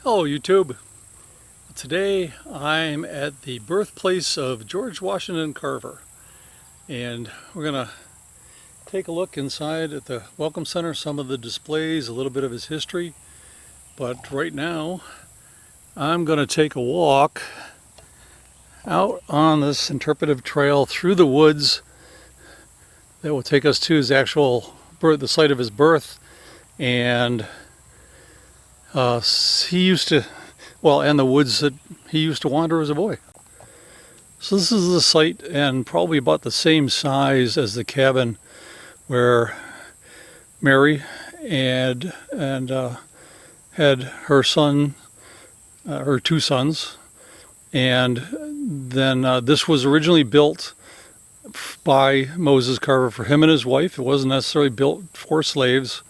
Hello YouTube. Today I'm at the birthplace of George Washington Carver, and we're gonna take a look inside at the Welcome Center, some of the displays, a little bit of his history. But right now I'm gonna take a walk out on this interpretive trail through the woods that will take us to his actual birth, the site of his birth. And he used to, and the woods that he used to wander as a boy. So this is the site, and probably about the same size as the cabin where Mary had her son, her two sons, and then this was originally built by Moses Carver for him and his wife. It wasn't necessarily built for slaves,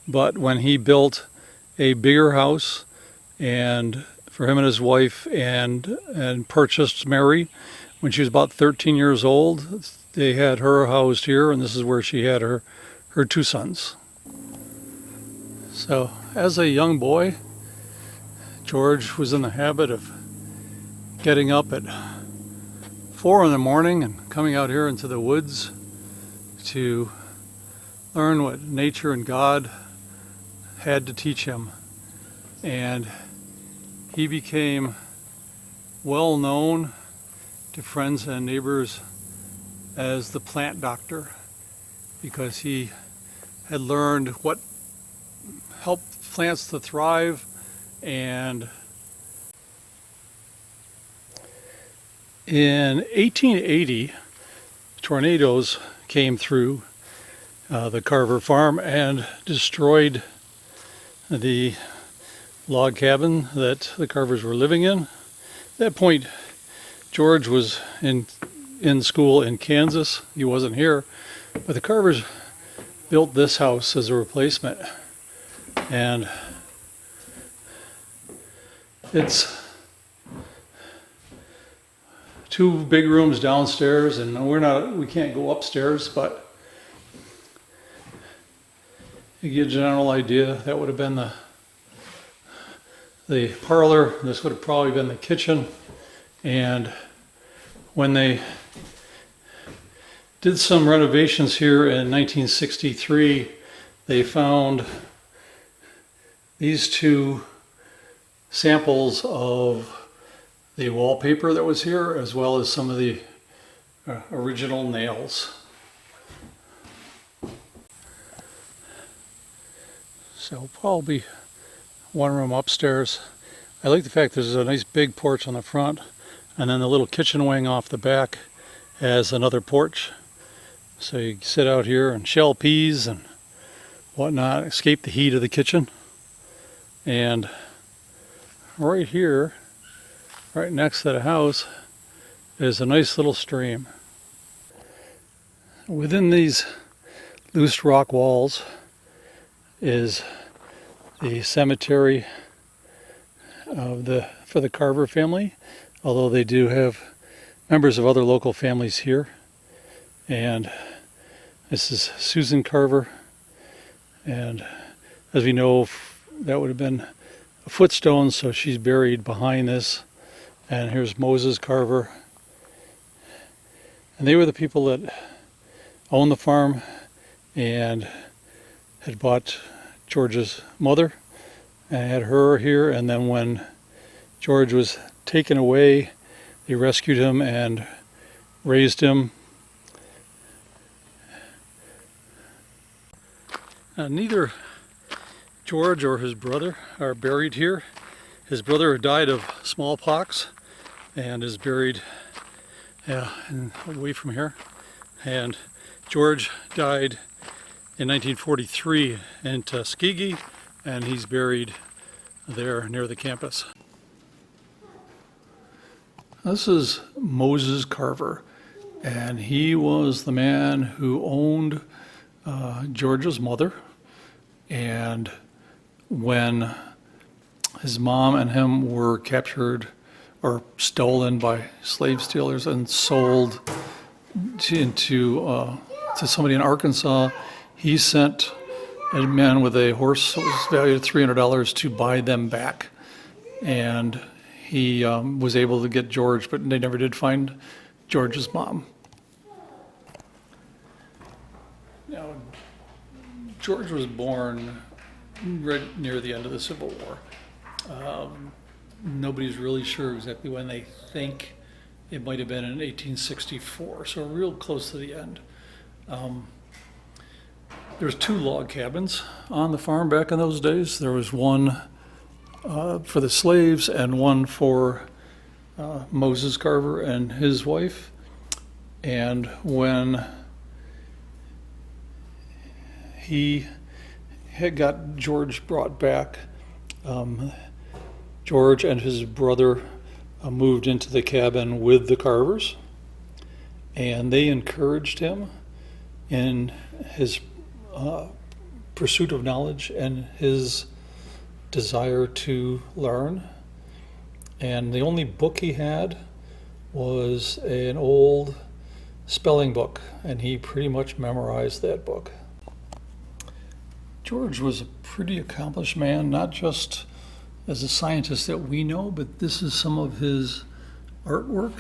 but when he built a bigger house and for him and his wife, and purchased Mary when she was about 13 years old, they had her housed here, and this is where she had her two sons. So as a young boy, George was in the habit of getting up at 4 in the morning and coming out here into the woods to learn what nature and God had to teach him. And he became well known to friends and neighbors as the plant doctor, because he had learned what helped plants to thrive. And in 1880, tornadoes came through the Carver farm and destroyed the log cabin that the Carvers were living in. At that point, George was in school in Kansas. He wasn't here, but the Carvers built this house as a replacement, and it's 2 big rooms downstairs, and we can't go upstairs, but you get a general idea. That would have been the parlor. This would have probably been the kitchen. And when they did some renovations here in 1963, they found these 2 samples of the wallpaper that was here, as well as some of the original nails. So probably one room upstairs. I like the fact there's a nice big porch on the front, and then the little kitchen wing off the back has another porch. So you sit out here and shell peas and whatnot, escape the heat of the kitchen. And right here, right next to the house, is a nice little stream. Within these loose rock walls is the cemetery for the Carver family, although they do have members of other local families here. And this is Susan Carver, and as we know, that would have been a footstone, so she's buried behind this. And here's Moses Carver, and they were the people that owned the farm and had bought George's mother and had her here. And then when George was taken away, they rescued him and raised him. Neither George or his brother are buried here. His brother died of smallpox and is buried away from here. And George died in 1943 in Tuskegee, and he's buried there near the campus. This is Moses Carver, and he was the man who owned George's mother. And when his mom and him were captured or stolen by slave stealers and sold to somebody in Arkansas, he sent a man with a horse that was valued at $300 to buy them back. and he was able to get George, but they never did find George's mom. Now, George was born right near the end of the Civil War. Nobody's really sure exactly when. They think it might have been in 1864, so real close to the end. There's 2 log cabins on the farm back in those days. There was one for the slaves and one for Moses Carver and his wife. And when he had got George brought back, George and his brother moved into the cabin with the Carvers, and they encouraged him in his pursuit of knowledge and his desire to learn. And the only book he had was an old spelling book, and he pretty much memorized that book. George was a pretty accomplished man, not just as a scientist that we know, but this is some of his artwork.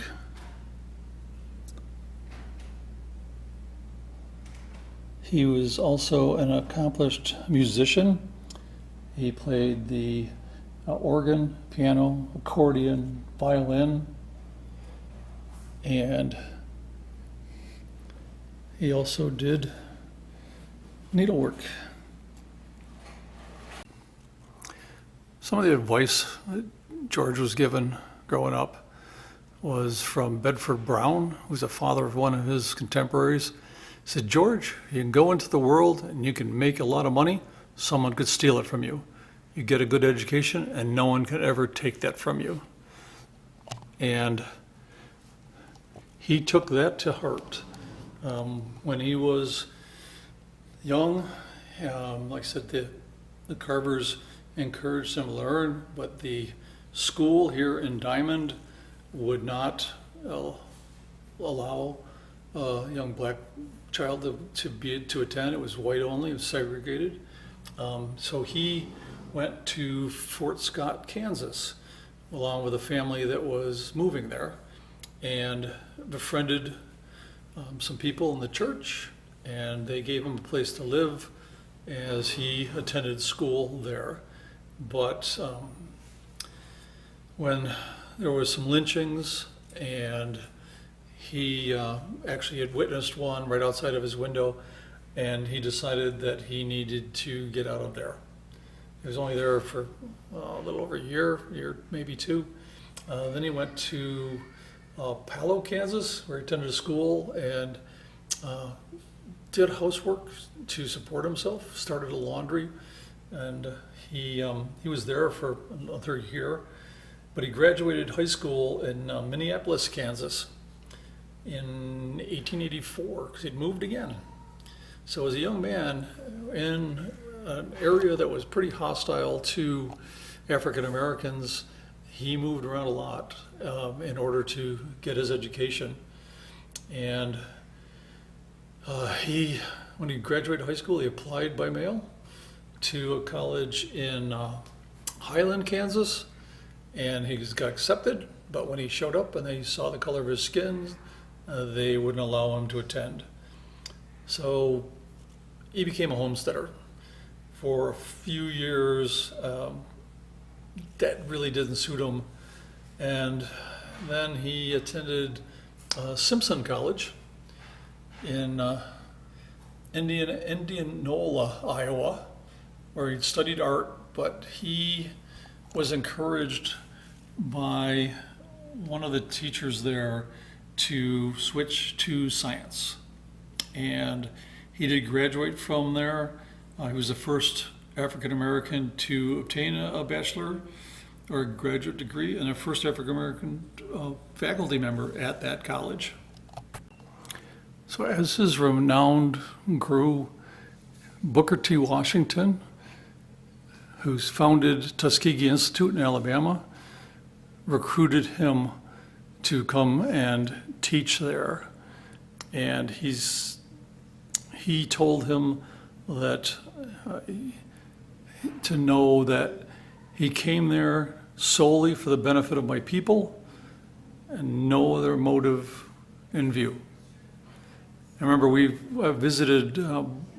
He was also an accomplished musician. He played the organ, piano, accordion, violin, and he also did needlework. Some of the advice that George was given growing up was from Bedford Brown, who's the father of one of his contemporaries. He said, "George, you can go into the world and you can make a lot of money. Someone could steal it from you. You get a good education and no one can ever take that from you." And he took that to heart. When he was young, like I said, the Carvers encouraged him to learn, but the school here in Diamond would not allow a young black child to attend. It was white only, it was segregated. So he went to Fort Scott, Kansas, along with a family that was moving there, and befriended some people in the church, and they gave him a place to live as he attended school there. But when there was some lynchings, and he actually had witnessed one right outside of his window, and he decided that he needed to get out of there. He was only there for a little over a year maybe 2. Then he went to Palo, Kansas, where he attended school and did housework to support himself, started a laundry, and he was there for another year. But he graduated high school in Minneapolis, Kansas in 1884, because he'd moved again. So as a young man in an area that was pretty hostile to African Americans, he moved around a lot in order to get his education. And when he graduated high school, he applied by mail to a college in Highland, Kansas, and he got accepted. But when he showed up and they saw the color of his skin, they wouldn't allow him to attend. So he became a homesteader for a few years. That really didn't suit him. And then he attended Simpson College in Indianola, Iowa, where he studied art, but he was encouraged by one of the teachers there to switch to science. And he did graduate from there. He was the first African American to obtain a bachelor or a graduate degree, and the first African American faculty member at that college. So as his renown grew, Booker T. Washington, who's founded Tuskegee Institute in Alabama, recruited him to come and teach there. And he told him that to know that he came there solely for the benefit of my people and no other motive in view. I remember we visited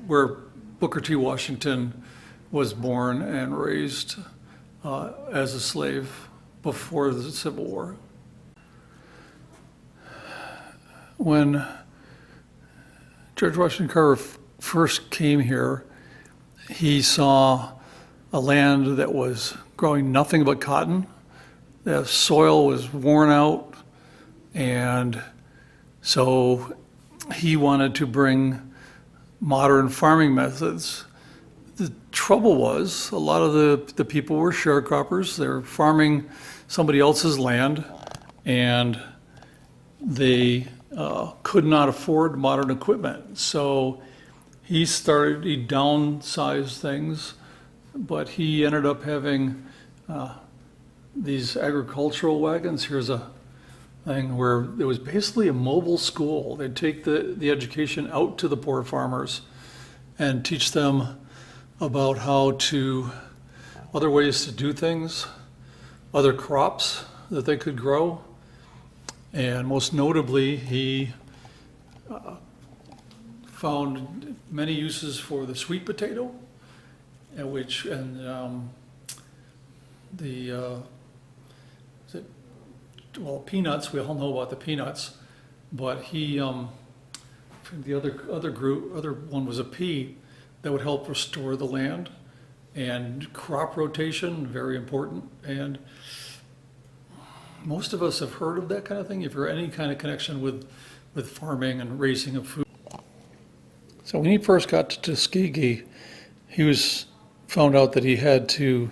where Booker T. Washington was born and raised as a slave before the Civil War. When George Washington Carver first came here, he saw a land that was growing nothing but cotton. The soil was worn out, and so he wanted to bring modern farming methods. The trouble was a lot of the people were sharecroppers. They were farming somebody else's land, and they could not afford modern equipment. So he downsized things, but he ended up having these agricultural wagons. Here's a thing where it was basically a mobile school. They'd take the education out to the poor farmers and teach them about other ways to do things, other crops that they could grow. And most notably, he found many uses for the sweet potato, peanuts. We all know about the peanuts, but the other one was a pea that would help restore the land, and crop rotation, very important. And most of us have heard of that kind of thing if you're any kind of connection with farming and raising of food. So when he first got to Tuskegee, he found out that he had to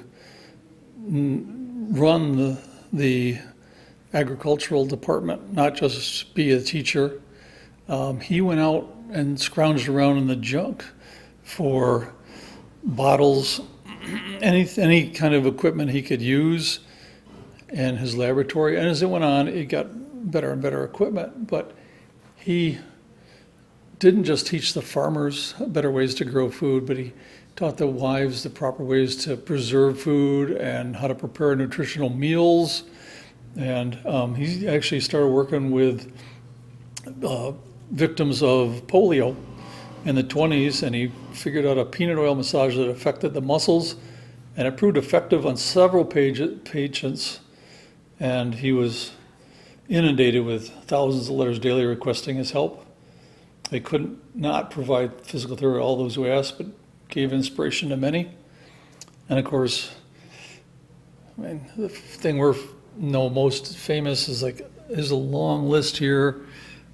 run the agricultural department, not just be a teacher. He went out and scrounged around in the junk for bottles, any kind of equipment he could use in his laboratory. And as it went on, it got better and better equipment. But he didn't just teach the farmers better ways to grow food, but he taught the wives the proper ways to preserve food and how to prepare nutritional meals. And he actually started working with victims of polio in the 20s, and he figured out a peanut oil massage that affected the muscles, and it proved effective on several patients. And he was inundated with thousands of letters daily requesting his help. They couldn't not provide physical therapy to all those who asked, but gave inspiration to many. And of course, the thing we're most famous is there's a long list here,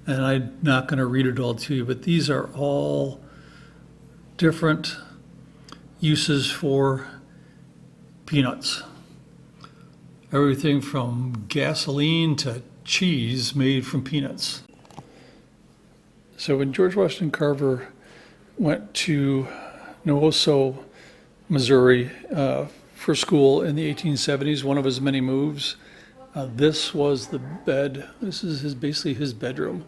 and I'm not going to read it all to you, but these are all different uses for peanuts. Everything from gasoline to cheese made from peanuts. So when George Washington Carver went to Nooso, Missouri for school in the 1870s, one of his many moves, this was the bed. This is basically his bedroom.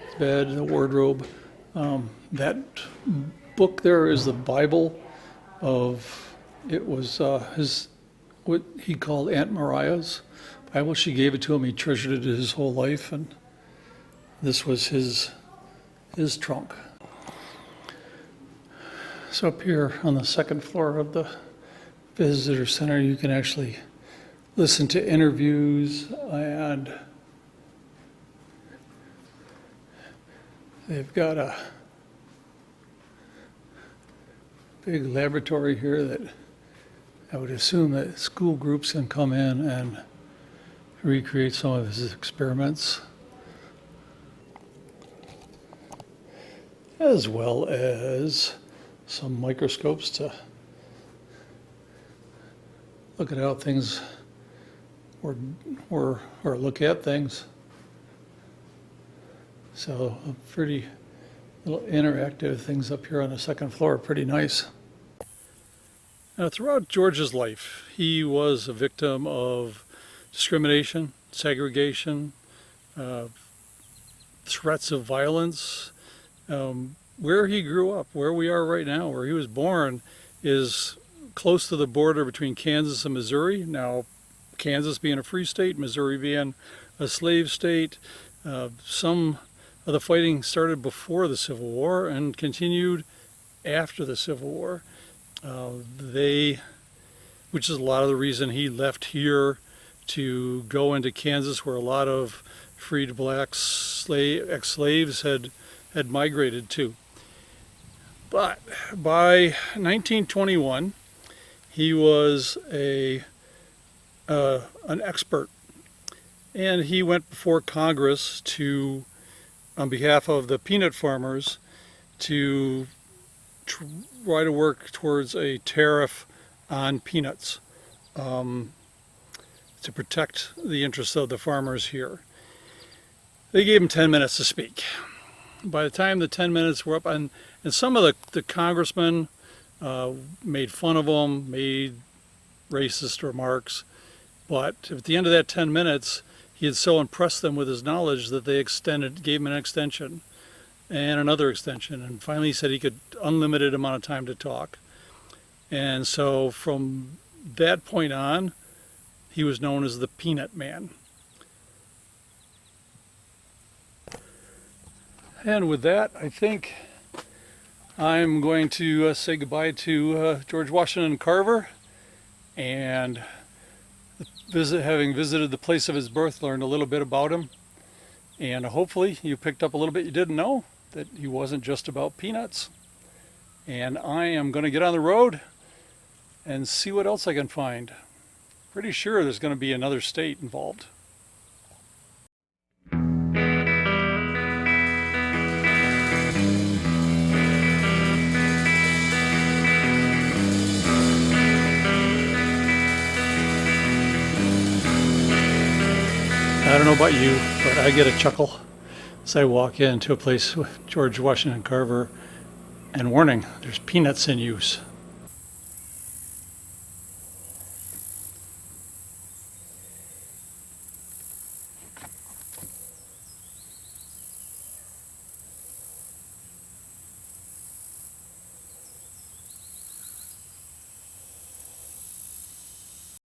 His bed, the wardrobe. That book there is the Bible it was what he called Aunt Mariah's Bible. She gave it to him. He treasured it his whole life, and this was his trunk. So up here on the second floor of the visitor center, you can actually listen to interviews, and they've got a big laboratory here that I would assume that school groups can come in and recreate some of his experiments, as well as some microscopes to look at how things or look at things. So pretty little interactive things up here on the second floor, pretty nice. Now, throughout George's life, he was a victim of discrimination, segregation, threats of violence. Where he grew up, where we are right now, where he was born, is close to the border between Kansas and Missouri. Now, Kansas being a free state, Missouri being a slave state. Some of the fighting started before the Civil War and continued after the Civil War. Which is a lot of the reason he left here to go into Kansas, where a lot of freed black ex-slaves had migrated to. But by 1921, he was an expert, and he went before Congress on behalf of the peanut farmers, to try to work towards a tariff on peanuts, to protect the interests of the farmers here. They gave him 10 minutes to speak. By the time the 10 minutes were up, and some of the congressmen made fun of him, made racist remarks, but at the end of that 10 minutes, he had so impressed them with his knowledge that they gave him an extension and another extension, and finally he said he could unlimited amount of time to talk. And so from that point on, he was known as the Peanut Man. And with that, I think I'm going to say goodbye to George Washington Carver, and having visited the place of his birth, learned a little bit about him, and hopefully you picked up a little bit you didn't know, that he wasn't just about peanuts. And I am going to get on the road and see what else I can find. Pretty sure there's going to be another state involved. I don't know about you, but I get a chuckle as I walk into a place with George Washington Carver, and warning, there's peanuts in use.